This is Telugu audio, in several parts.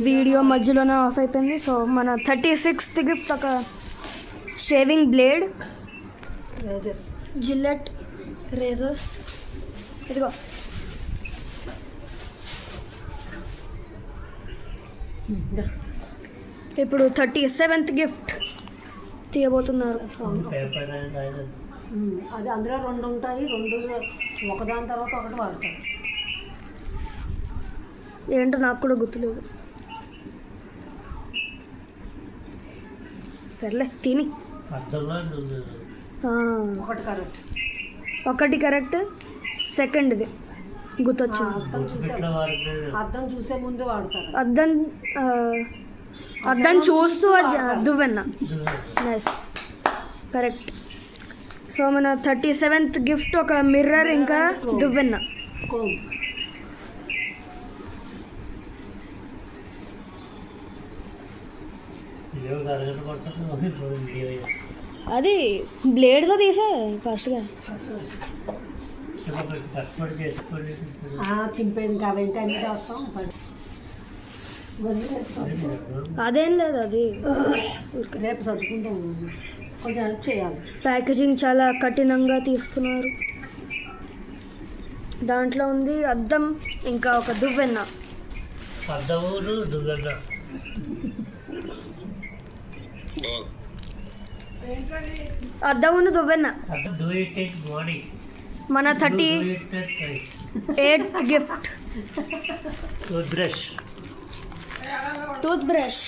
వీడియో మధ్యలోనే ఆఫ్ అయిపోయింది. సో మన 36th గిఫ్ట్ ఒక షేవింగ్ బ్లేడ్, జిల్లెట్ రేజర్స్. ఇదిగో ఇప్పుడు 37th గిఫ్ట్ తీయబోతున్నారు. అది అందులో 2 ఉంటాయి, 2 ఒకదాని తర్వాత ఒకటి వాడతారు. ఏంటో నాకు కూడా గుర్తులేదు. సర్లే తిని. ఒకటి కరెక్ట్, సెకండ్ది గుర్తొచ్చింది. అద్దం చూసే ముందు వాడతారు. అద్దం చూస్తూ దువ్వెన్న. Yes correct. సో మన 37th గిఫ్ట్ ఒక మిర్రర్ ఇంకా దువ్వెన్న. అది బ్లేడ్తో తీసా ఫస్ట్గా. చింపేది కాబట్టి అదేం లేదు, అది రేపు సర్దుకుంటాం, కొంచెం హెల్ప్ చేయాలి. ప్యాకేజింగ్ చాలా కఠినంగా తీస్తున్నారు. దాంట్లో ఉంది అద్దం ఇంకా ఒక దువ్వెన్న. అద్దమును దువ్వెన్న. మన 38th gift tooth brush.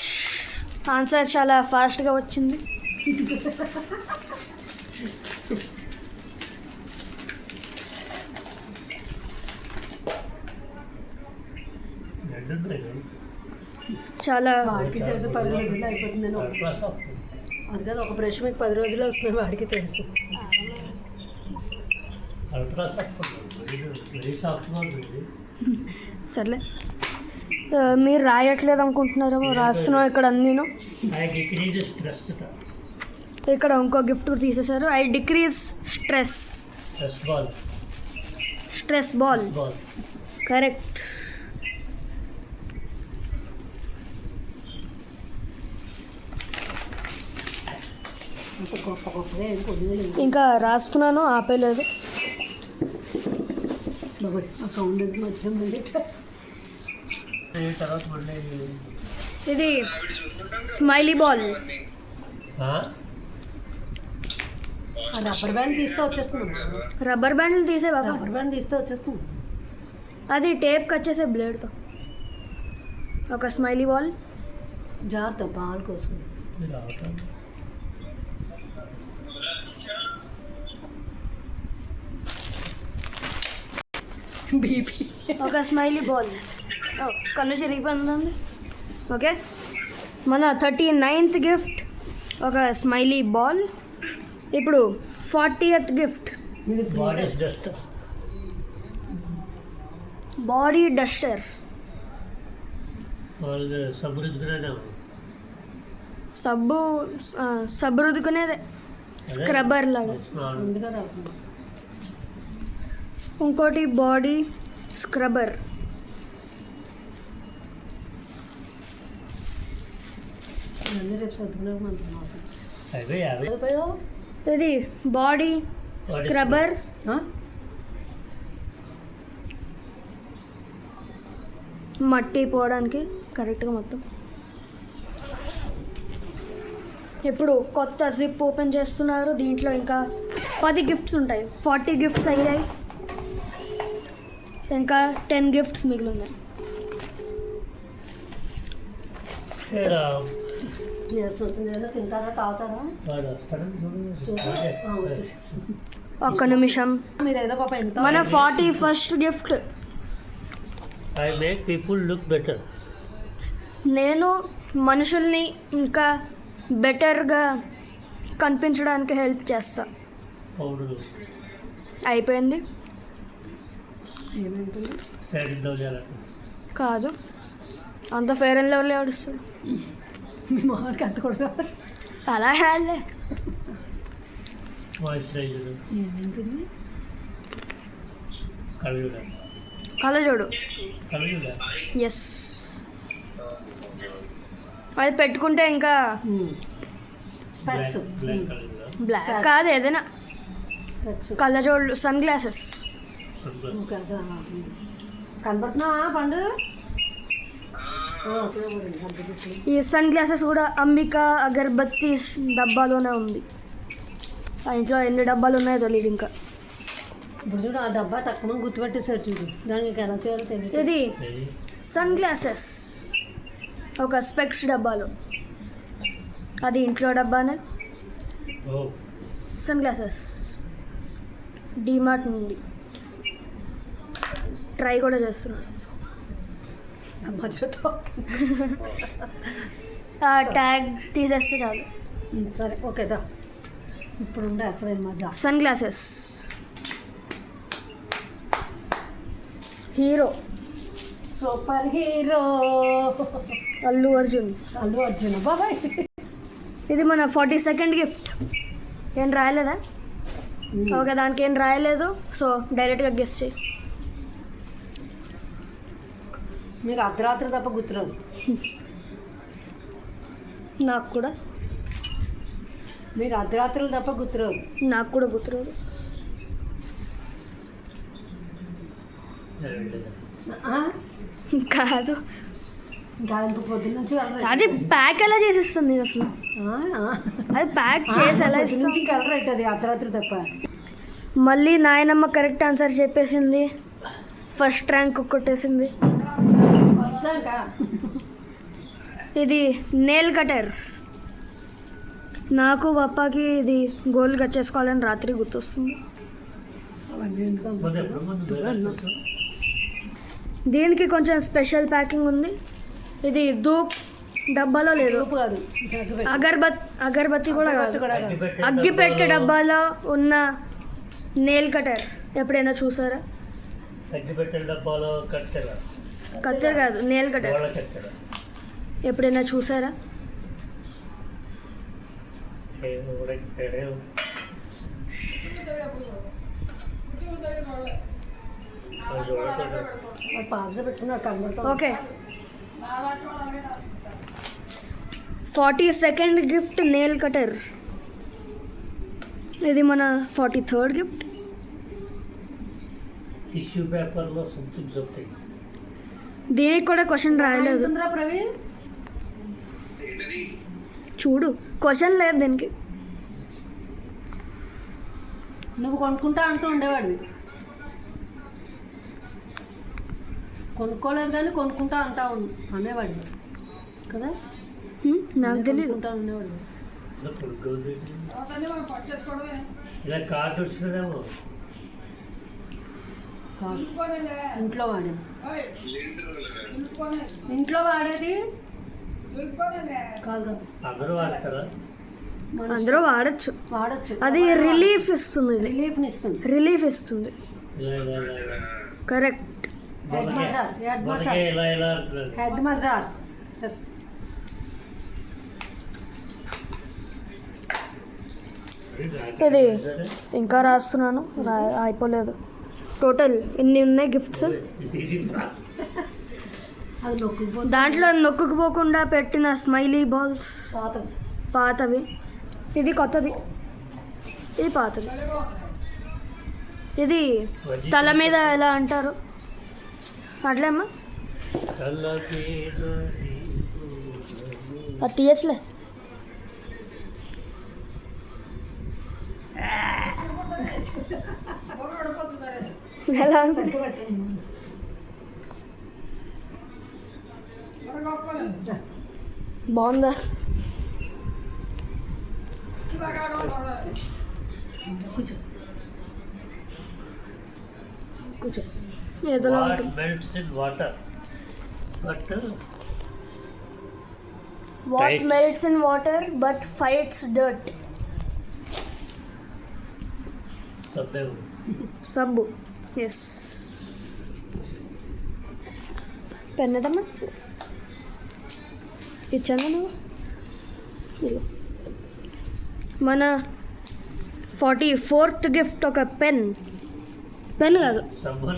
Answer చాలా ఫాస్ట్గా వచ్చింది. చాలా వాడికి తెలుసు 10 రోజుల్లో అయిపోతుందని. అది కాదు, ఒక బ్రష్ మీకు 10 రోజుల్లో వస్తుంది, వాడికి తెలుసు. సర్లే, మీరు రాయట్లేదు అనుకుంటున్నారేమో, రాస్తున్నాం ఇక్కడ అన్నీను. ఇక్కడ ఇంకో గిఫ్ట్ తీసేశారు. I decrease stress ball. Correct. ఇంకా రాస్తున్నాను, ఆపేలేదు. సౌండ్ ఇది స్మైలీ బాల్. రబ్బర్ బ్యాండ్ తీస్తే వచ్చేస్తుంది. రబ్బర్ బ్యాండ్లు తీసే బాబా. రబ్బర్ బ్యాండ్ తీస్తే వచ్చేస్తుంది. అది టేప్ కట్ చేసే బ్లేడ్తో. ఒక స్మైలీ బాల్. జాగ్రత్త, బాల్ కోసం. బీపీ. ఒక స్మైలీ బాల్. కన్ను చిరిగిపోయిందండి. ఓకే, మన 39th గిఫ్ట్ ఒక స్మైలీ బాల్. ఇప్పుడు 40th గిఫ్ట్ బాడీ డస్టర్. సబ్బు రుద్దుకునేదే, స్క్రబ్బర్ లాగా. ఇంకోటి బాడీ స్క్రబ్బర్. ఇది బాడీ స్క్రబ్బర్. మట్టి పోవడానికి కరెక్ట్గా మొత్తం. ఇప్పుడు కొత్త జిప్ ఓపెన్ చేస్తున్నారు. దీంట్లో ఇంకా 10 గిఫ్ట్స్ ఉంటాయి. 40 గిఫ్ట్స్ అయ్యాయి, ఇంకా 10 గిఫ్ట్స్ మిగిలి ఉన్నాయి. ఒక్క నిమిషం. మన 41st gift. I make people look better. నేను మనుషుల్ని ఇంకా బెటర్గా కనిపించడానికి హెల్ప్ చేస్తా. అయిపోయింది. కాదు, అంత ఫేర్ అండ్ లవ్లీ ఆడుస్తాడు. అలా హ్యాలే. కళ్ళజోడు. ఎస్. అది పెట్టుకుంటే ఇంకా స్పెక్స్ బ్లాక్ కలర్ బ్లాక్ కాదు ఏదైనా స్పెక్స్ కళ్ళజోళ్ళు సన్ గ్లాసెస్. కనబడుతున్నావా పండు? కనిపిస్తుంది. ఈ సన్ గ్లాసెస్ కూడా అంబికా అగర్బత్తి డబ్బాలోనే ఉంది. ఆ ఇంట్లో ఎన్ని డబ్బాలు ఉన్నాయో తెలియదు ఇంకా. ఇప్పుడు చూడు ఆ డబ్బా తక్కువ గుర్తుపెట్టేసారు చూడు. దానికి ఎలా చేయాలో తెలియదు. ఇది సన్ గ్లాసెస్ ఒక స్పెక్స్ డబ్బాలో, అది ఇంట్లో డబ్బానే. ఓ సన్ గ్లాసెస్ డీమార్ట్ నుండి ట్రై కూడా చేస్తున్నాను. మధ్యలో ఆ ట్యాగ్ తీసేస్తే చాలు. సరే ఓకేదా. ఇప్పుడు ఉండే అసలు మజా. Sunglasses hero superhero Allu Arjun. Allu Arjun బాబాయ్. ఇది మన 42nd గిఫ్ట్. ఏం రాయలేదా? ఓకే, దానికి ఏం రాయలేదు, సో డైరెక్ట్గా గెస్ట్ చేయి. మీకు అర్ధరాత్రి తప్ప గుర్తురాదు. నాకు కూడా మీకు అర్ధరాత్రులు తప్ప గుర్తురాదు. నాకు కూడా గుర్తురాదు. ఆ? కాదు, ఇంకా ఇంత పొద్దున్న నుంచి కలర్ అది ప్యాక్ ఎలా చేసిస్తుంది అసలు? అది ప్యాక్ చేసి ఎలా ఇస్తుంది? నుంచి కలర్ అవుతుంది అర్ధరాత్రి తప్ప. మళ్ళీ నాయనమ్మ కరెక్ట్ ఆన్సర్ చెప్పేసింది, ఫస్ట్ ర్యాంక్ కొట్టేసింది. వస్తాక ఇది నేల్ కటర్. నాకు పప్పాకి ఇది గోల్ కట్ చేసుకోవాలని రాత్రి గుర్తొస్తుంది. అవన్నీ ఎందుకు ముందు ఎప్పుడు ముందు దీనికి కొంచెం స్పెషల్ ప్యాకింగ్ ఉంది. ఇది ధూప్ డబ్బాలో లేదు, ఉప్పు కాదు అగరబత్తి కూడా కాదు, కూడా కాదు. అగ్గిపెట్టె డబ్బాలో ఉన్న నేల్ కటర్ ఎప్పుడైనా చూసారా? అగ్గిపెట్టెల డబ్బాలో కట్టెల కత్తెర కాదు, నేల్ కటర్ గోళ్ళ కట్టెల ఎప్పుడైనా చూసారా? పాత్ర పెట్టుకున్నాడు కనబడుతుంది. Okay, 42nd gift nail cutter. ఇది మన 43rd గిఫ్ట్. టిష్యూ పేపర్లో సంథింగ్ దీనికి కూడా క్వశ్చన్ రాయలేదు. ఉంటుందిరా ప్రవీణ్. చూడు, క్వశ్చన్ లేదు దీనికి. నువ్వు కొనుక్కుంటా అంటూ ఉండేవాడివి. కొనుక్కోలేదు కానీ కొనుక్కుంటా అంటా అనేవాడివి కదా. నాకు తెలీదు. కొనుక్కుంటా ఉండేవాడివి. ఇలా కార్డు వచ్చినదేమో కాదు. ఇంట్లో వాడేది. ఇంట్లో వాడేది కాదు. అందరూ వాడతారా? అందరూ వాడచ్చు. వాడచ్చు. అది రిలీఫ్ ఇస్తుంది. ఇది రిలీఫ్ని ఇస్తుంది. రిలీఫ్ ఇస్తుంది. ఇలా ఇలా ఇలా ఇలా కరెక్ట్. Head massage. హెడ్ మొదకే మసాజ్. ఇలా ఇలా అంటున్నారు. Head massage. ఎస్. ఇది ఇంకా రాస్తున్నాను, అయిపోలేదు. టోటల్ ఇన్ని ఉన్నాయి గిఫ్ట్స్. అది నొక్కుపోతుంది. దాంట్లో నొక్కుకుపోకుండా పెట్టిన స్మైలీ బాల్స్ పాత పాతవి. ఇది కొత్తది, ఇది పాతది. ఇది తల మీద ఎలా అంటారు అట్లేమ్మా, అది తీయచ్చులే. ఎలా సరిగ్గా పెట్టండి. బాగుందా? కూర్చో కూర్చో. ఏదోలా What ఉంటుంది. melts in water, but what Tight. Melts in water but fights dirt. సబ్బు. సబ్బు. ఎస్. పెన్ ఏదమ్మా ఇచ్చాను నువ్వు. ఇదిగో. మన 44th గిఫ్ట్ ఒక పెన్. పెన్ కాదు,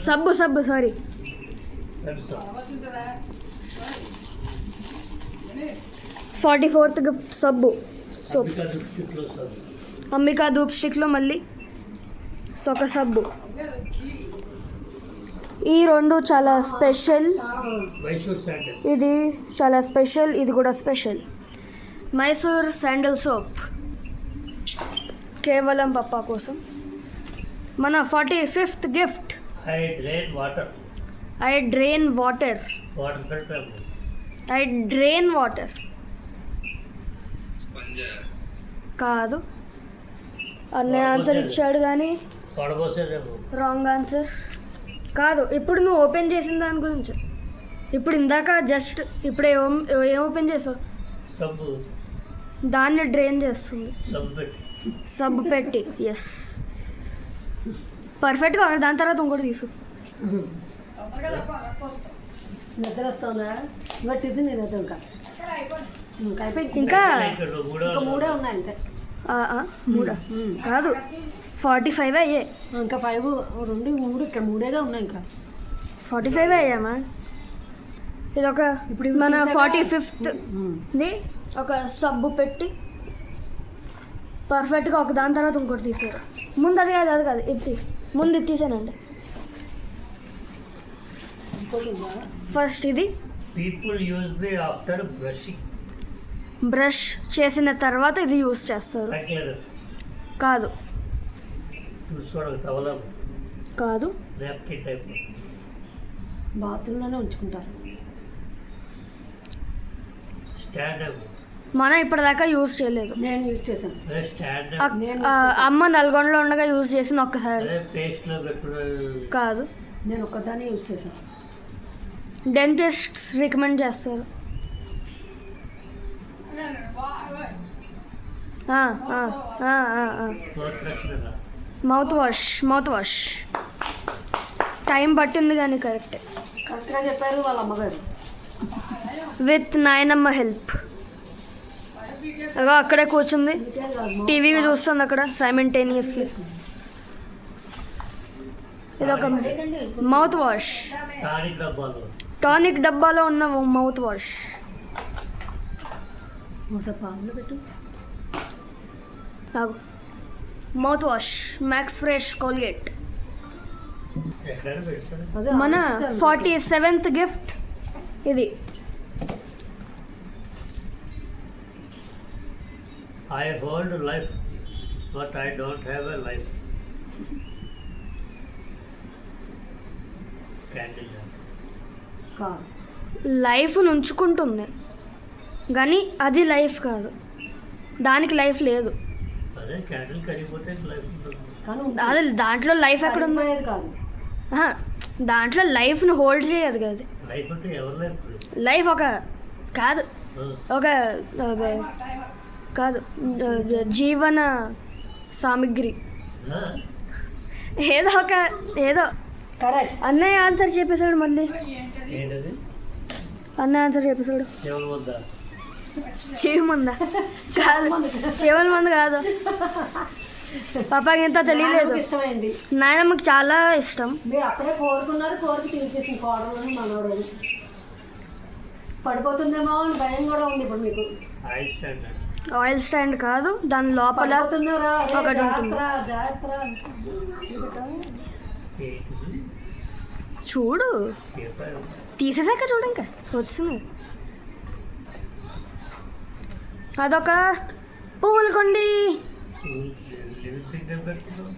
సబ్బు. సబ్బు. Sorry. That's all. 44th gift సబ్బు సోప్. అంబికా దుప్స్టిక్లో సబ్బు. అంబికా ధూప్ స్టిక్లో మళ్ళీ ఒక సబ్బు. ఈ రెండు చాలా స్పెషల్. మైసూర్ శాండల్. ఇది చాలా స్పెషల్, ఇది కూడా స్పెషల్. మైసూర్ శాండల్ సోప్ కేవలం పప్పా కోసం. మన 45th gift I drain water. I drain water. Water filter. I drain water కాదు. అన్నయ్య ఆన్సర్ ఇచ్చాడు కానీ తొడబోసేదేమో. రాంగ్ ఆన్సర్ కాదు. ఇప్పుడు నువ్వు ఓపెన్ చేసిన దాని గురించి. ఇప్పుడు ఇందాక జస్ట్ ఇప్పుడు ఏం ఓపెన్ చేసావు? సబ్బు. దాన్ని డ్రైన్ చేస్తుంది. సబ్బు పెట్టి. సబ్బు పెట్టి. ఎస్, పర్ఫెక్ట్గా. దాని తర్వాత ఇంకోటి తీసు. నిద్ర వస్తుందా? ఇంకా టిఫిన్ తినదు ఇంకా అయిపోయింది. ఇంకా ఇక్కడ మూడో ఇంకా మూడే ఉన్నాయి అంతే. మూడా కాదు, 45 అయ్యాయి. ఇంకా 5 2 3 ఇక్కడ మూడేగా ఉన్నాయి ఇంకా. 45 అయ్యామా? ఇదొక ఇప్పుడు మన తీసాక- 45th ఒక సబ్బు పెట్టి పర్ఫెక్ట్గా ఒక దాని తర్వాత ఇంకోటి తీసారు. ముందు అది కాదు ఇది ముందు ఇది తీసానండి. ఫస్ట్ ఇది పీపుల్ యూజ్ మీ ఆఫ్టర్ బ్రషింగ్. బ్రష్ చేసిన తర్వాత ఇది యూస్ చేస్తారు. తగ్గలేదు. కాదు చూసుకోవడం టవలం. కాదు నాప్కిన్ టైప్. బాత్రూంలోనే ఉంచుకుంటారు. Stand up. మనం ఇప్పటిదాకా యూజ్ చేయలేదు. నేను యూజ్ చేశాను. అదే స్టాండ్ అక్- అప్. అమ్మ నల్గొండలో ఉండగా యూజ్ చేసింది ఒక్కసారి. అదే పేస్ట్లో పెట్టుకున్న. కాదు, నేను ఒక్కదాన్ని యూజ్ చేశాను. డెంటిస్ట్స్ రికమెండ్ చేస్తారు. Mouth wash. టైం పట్టింది కానీ కరెక్ట్. కరెక్ట్గా చెప్పారు వాళ్ళ అమ్మగారు. విత్ నాయనమ్మ హెల్ప్. అగో అక్కడే కూర్చుంది, టీవీ చూస్తుంది అక్కడ సైమెంటేనియస్లీ. ఇదొక మౌత్ వాష్. టానిక్ డబ్బాలు. టానిక్ డబ్బాలో ఉన్న మౌత్ వాష్. ఒకసారి పాలు పెట్టు. Mouth wash max fresh Colgate. ఎక్కడ పెడతారు? అదే మన ఆలోచించాను. 47th గిఫ్ట్ ఇది. I hold life, but I don't have a life. Candle. కాదు. లైఫ్ ఉంచుకుంటుంది కానీ అది లైఫ్ కాదు. దానికి లైఫ్ లేదు. అదే క్యాండిల్ కరిగిపోతే లైఫ్ ఉంటుంది. కానీ అదే దాంట్లో లైఫ్ ఎక్కడ ఉంది? కరిగిపోయేది కాదు. ఆహా, దాంట్లో లైఫ్ని హోల్డ్ చేయదు కదా. లైఫ్ అంటే ఎవరి లైఫ్? లైఫ్ ఒక కాదు, ఒక కాదు, జీవన సామగ్రి. ఏదో కరెక్ట్. అన్నయ్య ఆన్సర్ చెప్పేశాడు. మళ్ళీ ఏంటది? అన్నయ్య ఆన్సర్ చెప్పేశాడు. ఎవరి వద్దా? చీమందా? కాదు, చీవల మందు కాదు. పాపాకి ఎంత తెలియలేదు. నాకు ఇష్టమైంది. నాయనమ్మకి చాలా ఇష్టం. మీరు అప్పుడే కోరుకున్నారు, కోరిక తీర్చేసిన కోడలని మనోడు. పడిపోతుందేమో అని భయం కూడా ఉంది ఇప్పుడు మీకు. I stand. ఆయిల్ స్టాండ్ కాదు, దాని లోపల పడిపోతున్నారా? రే, ఒకటి ఉంటుంది. జాగ్రత్త. ఏంటిది? చూడు, చేశారు. తీసేసాక చూడు, ఇంకా వస్తుంది. అదొక పువ్వులు కొండి. లిప్స్టిక్ పెట్టుకున్నాం.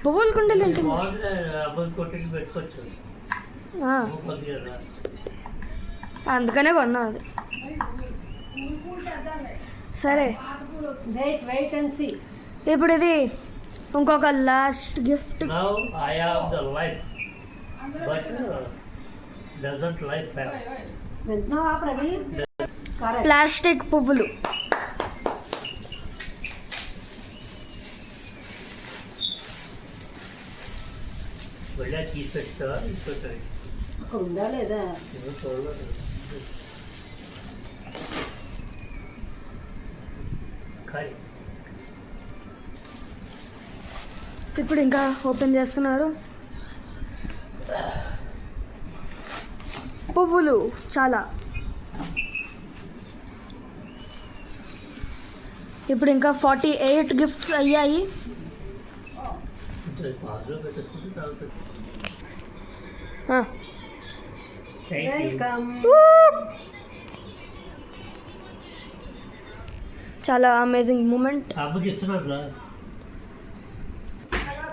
పువ్వులు కొండలు ఇంకా బాగుంది. అబ్బాయి కొట్టికి పెట్టుకోవచ్చు. కొద్దిగా రా. అందుకనే కొన్నా అది. సరే, వెయిట్ అండ్ సీ. ఇప్పుడు ఇది ఇంకొక last gift. Now I have the life, but doesn't life have? వింటున్నావా ప్రవీణ్? కరెక్ట్. ప్లాస్టిక్ పువ్వులు. వెళ్ళా తీసి పెడతావా? తీసుకొచ్చాయి. అక్కడ ఉందా లేదా? కానీ ఇప్పుడు ఇంకా ఓపెన్ చేస్తున్నారు. పువ్వులు చాలా ఇప్పుడు ఇంకా 48 గిఫ్ట్స్ అయ్యాయి. పాస్లో పెట్టేసుకుంటే తర్వాత ఆ, థ్యాంక్ యూ. వెల్కమ్. చాలా అమేజింగ్ మూమెంట్. అబ్బకి ఇస్తున్నారు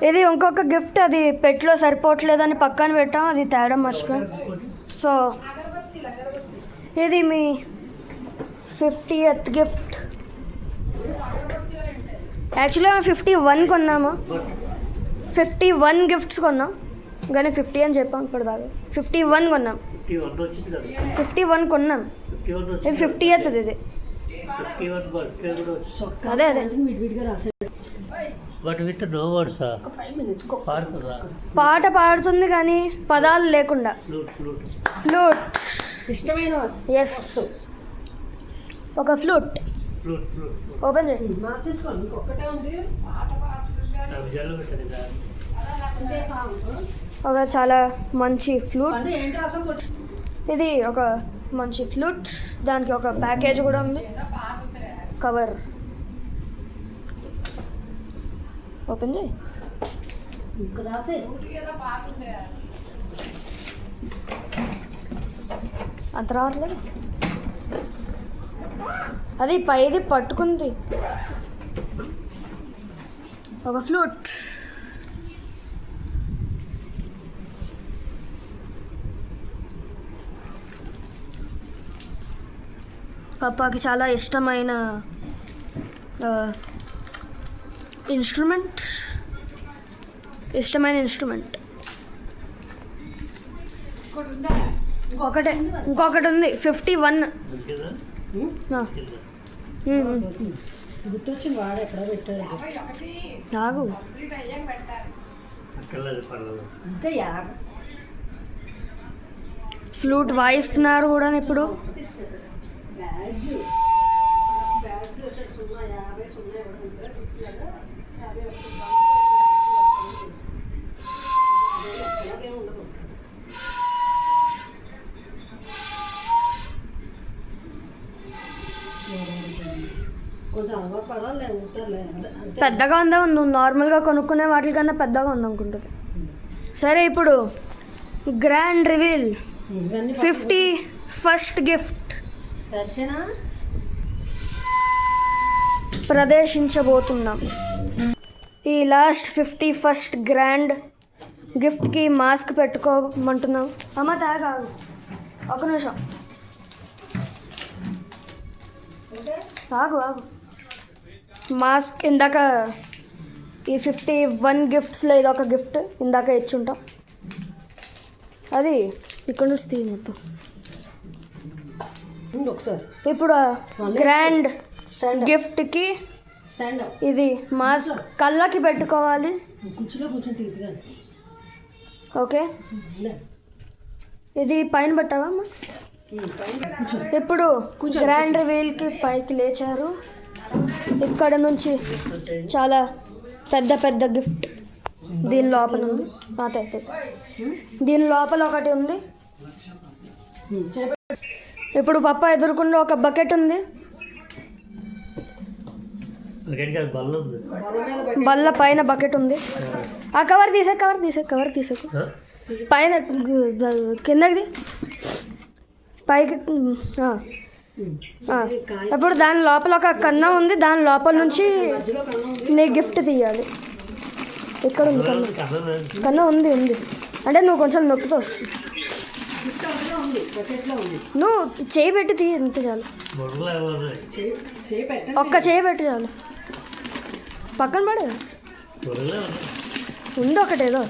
ఇది ఇంకొక గిఫ్ట్, అది పెట్లో సరిపోవట్లేదని పక్కన పెట్టాం, అది తేడం మర్చిపోయాం. సో ఇది మీ 50th గిఫ్ట్. యాక్చువల్గా మేము 51 కొన్నాము, 51 గిఫ్ట్స్ కొన్నాం, కానీ 50 అని చెప్పాం ఇప్పుడు దాకా. 51 కొన్నాం, 51 వచ్చింది కదా, 51 కొన్నాం. 51 ఇది వచ్చింది. 50th ఇది. 51 కూడా వచ్చింది. చొక్కా అదే, అదే. విడివిడిగా రాసాడు. But with no words 5 minutes. పాడుతుందా? పాట పాడుతుంది కానీ పదాలు లేకుండా. ఫ్లూట్ ఫ్లూట్ ఫ్లూట్, ఇష్టమైన ఎస్, ఒక ఫ్లూట్. ఫ్లూట్ ఫ్లూట్ ఓపెన్ చేయి. మార్చేసుకోండి, ఇంకొకటే ఉంది. జల్లు పెట్టండి సార్. అంటే సాంగ్ ఒక చాలా మంచి ఫ్లూట్. అంటే ఏంటి రాసం కొట్టు. ఇది ఒక మంచి ఫ్లూట్, దానికి ఒక ప్యాకేజ్ కూడా ఉంది, కవర్. ఓపెన్ చేయి. ఇంకా రాసే. అంత రావట్లేదు, అది పైది పట్టుకుంది. ఒక ఫ్లూట్. పప్పాకి చాలా ఇష్టమైన ఇన్స్ట్రుమెంట్. ఇంకొకటి ఉంది 51. ఇంకేదా? ఆ, గుర్తొచ్చింది, వాడు ఎక్కడ పెట్టాడు. ఆగు. అక్కర్లేదు, పర్లేదు. ఇంకా 50. ఫ్లూట్ వాయిస్తున్నారు కూడా ఇప్పుడు. బ్యాగ్ బ్యాగ్లో 50 ఇవ్వడం సార్. ఇట్లాగా 50 ఉండదు. కొంచెం అలవాటు పడాలి, ఉంటారులే. అంతే. పెద్దగా ఉందా, నువ్వు నార్మల్గా కొనుక్కునే వాటికన్నా పెద్దగా ఉంది అనుకుంటుంది. సరే, ఇప్పుడు గ్రాండ్ రివీల్, ఇవన్నీ 51st గిఫ్ట్ తెచ్చినా ప్రదర్శించబోతున్నాం. ఈ లాస్ట్ 51st గ్రాండ్ గిఫ్ట్కి మాస్క్ పెట్టుకోమంటున్నాం. అమ్మ తాగాగు, ఒక నిమిషం ఆగు. మాస్క్ ఇందాక ఈ 51 గిఫ్ట్స్లో ఇదొక గిఫ్ట్ ఇందాక ఇచ్చుంటాం, అది ఇక్కడ నుంచి తీయి మొత్తం. ఉండు ఒకసారి. ఇప్పుడు గ్రాండ్ స్టాండ్ గిఫ్ట్కి స్టాండ్ అప్. ఇది మాస్క్ కళ్ళకి పెట్టుకోవాలి. కూర్చులో కూర్చొని తీరుగా. ఓకే, ఇది పైన పెట్టావా అమ్మ? ఇప్పుడు గ్రాండ్ రివీల్కి పైకి లేచారు. ఇక్కడ నుంచి చాలా పెద్ద పెద్ద గిఫ్ట్ దీని లోపల ఉంది. అయితే దీని లోపల ఒకటి ఉంది. ఇప్పుడు పప్ప ఎదుర్కొండ ఒక బకెట్ ఉంది. బల్ల పైన బకెట్ ఉంది. ఆ కవర్ తీసేకు పైన కిందకి పైకి. ఇప్పుడు దాని లోపల ఒక కన్నం ఉంది, దాని లోపల నుంచి నీ గిఫ్ట్ తీయాలి. ఇక్కడ ఉంది కన్నం ఉంది అంటే నువ్వు కొంచెం నొక్కితో వస్తుంది. నువ్వు చేయి పెట్టి తీ, ఎంత చాలు. ఒక్క చేయి పెట్టి చాలు. పక్కన పడే ఉంది ఒకటి ఏదో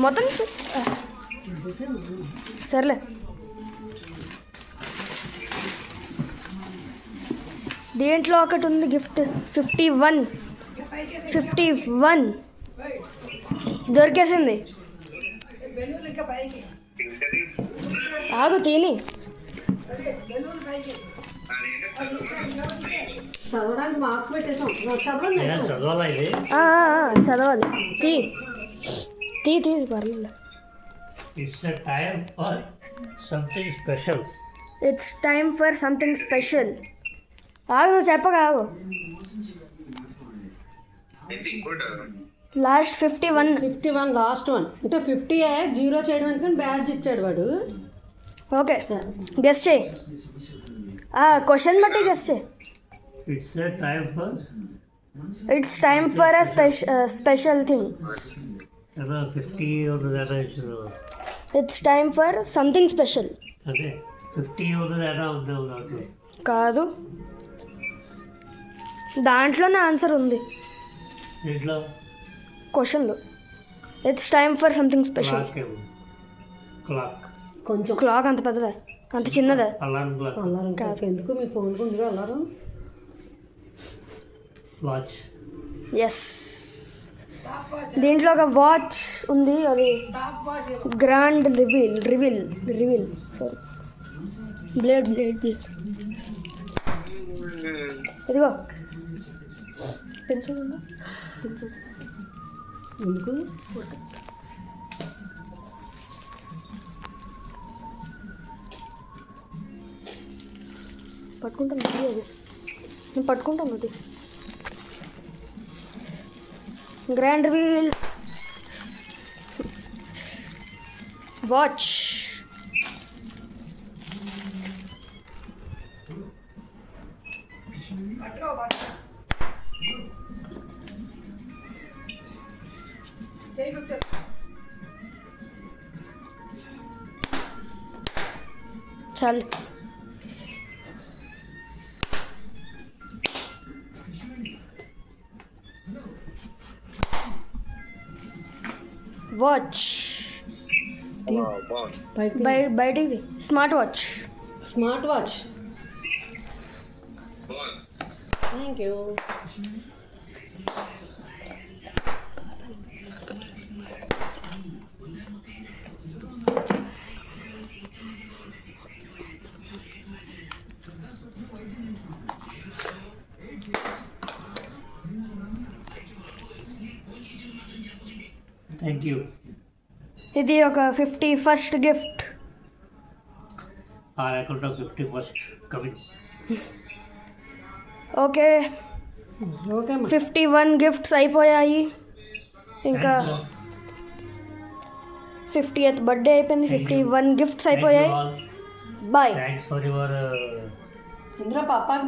మొత్తం. సర్లే, దీంట్లో ఒకటి ఉంది గిఫ్ట్. 51 దొరికేసింది. ఆగు తిని. చదవడానికి మాస్క్ పెట్టేసాం. చదవండి. చదవాలా ఇది? చదవాలి. తీ పర్లేదు. It's a time for something special. It's time for something special. ఆగు, నువ్వు చెప్పక ఆగు. లాస్ట్ 51. 51 last one. అంటే 50 జీరో చేయడం ఎందుకని బ్యాడ్జ్ ఇచ్చాడు వాడు. ఓకే, గెస్ట్ చేయి. క్వశ్చన్ బట్టి గెస్ట్ చేయి. It's a time for it's time for a special thing. 50 ఉన్నదట ఇప్పుడు. It's time for something special. అదే 50 ఉన్నదట ఉంది నాకు. కాదు, దాంట్లోనే ఆన్సర్ ఉంది దీంట్లో క్వశ్చన్లో. It's time for something special. Clock ఏమో. క్లాక్ కొంచెం క్లాక్ అంత పెద్దదా, అంత చిన్నదా? Alarm clock. అల్లారం కాదు. ఎందుకు మీ ఫోన్కి ఉందిగా అల్లారం. వాచ్. ఎస్, దీంట్లో ఒక వాచ్ ఉంది. అది గ్రాండ్ రివీల్. బ్లేడ్. ఇదిగో పెన్సిల్ ఉందా? ఎందుకు పట్టుకుంటాను అది, నేను పట్టుకుంటాను అది. Grand reveal watch. చాలు. వాచ్ బయటిది. Smart watch. Smart watch. Thank you. Thank you. ఇది ఒక 51st గిఫ్ట్. ఆ account 51st coming. Okay, okay 51 gifts అయిపోయాయి. ఇంకా 50th బర్త్డే అయిపోయింది. 51 గిఫ్ట్స్ అయిపోయాయి. బాయ్. థ్యాంక్స్ ఫర్ యువర్ ఇందులో పాపాకి